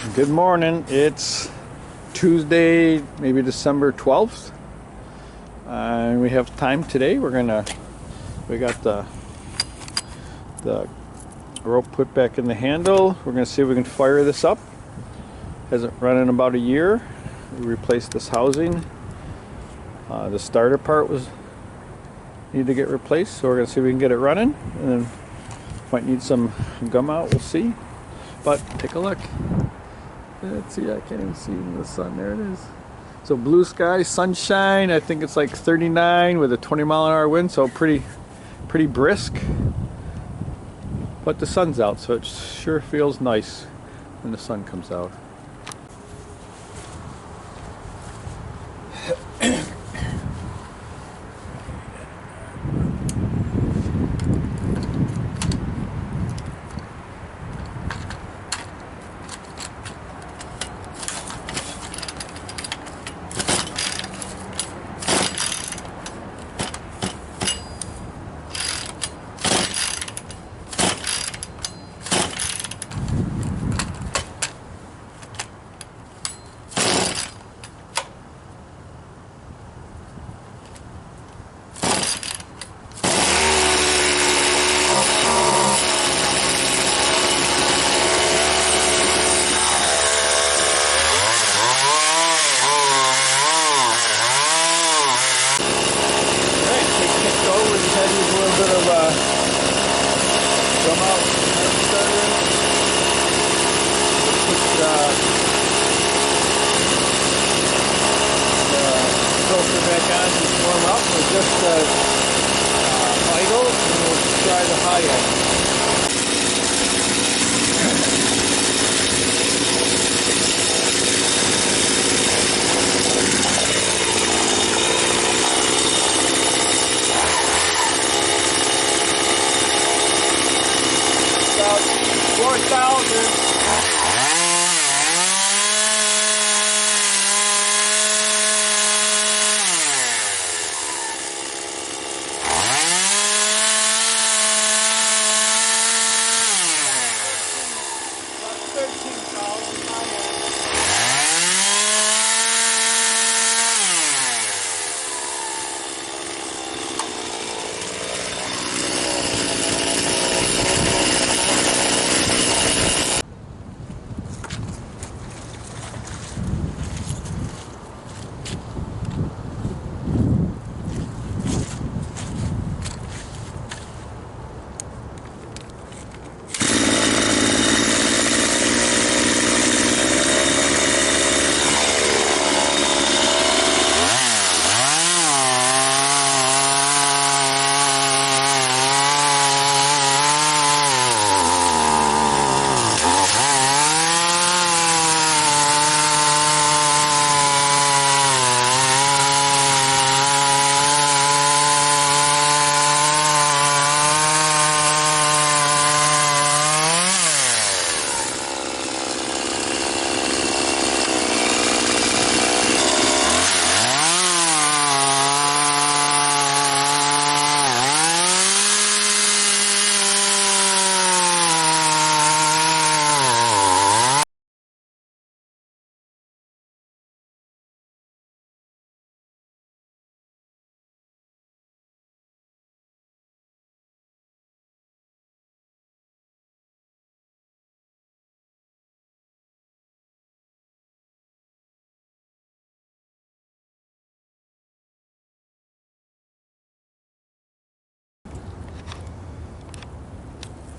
Good morning. It's Tuesday, maybe December 12th. And we have time today. We got the rope put back in the handle. We're gonna see if we can fire this up. Hasn't run in about a year. We replaced this housing. The starter part need to get replaced, so we're gonna see if we can get it running, and then might need some gum out. We'll see. But take a look. Let's see, I can't even see in the sun. There it is. So blue sky, sunshine. I think it's like 39 with a 20-mile-an-hour wind, so pretty brisk. But the sun's out, so it sure feels nice when the sun comes out. Filter back on to warm up. We're just idle, and we'll try the high end. About 4,000.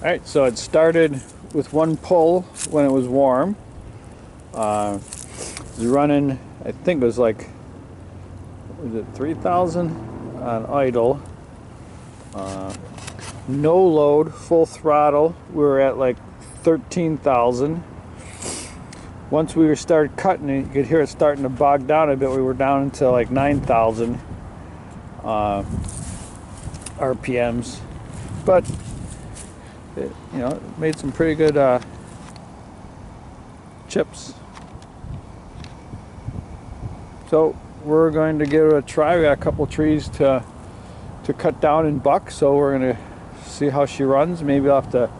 Alright, so it started with one pull when it was warm. It was running, I think it was like, was it 3,000 on idle. No load, full throttle, we were at like 13,000. Once we started cutting it, you could hear it starting to bog down a bit. We were down into like 9,000 RPMs. But it made some pretty good chips. So we're going to give it a try. We got a couple trees to cut down and buck, so we're going to see how she runs. Maybe I'll have to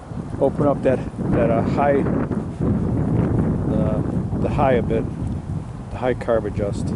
open up that high high a bit, the high carb adjust.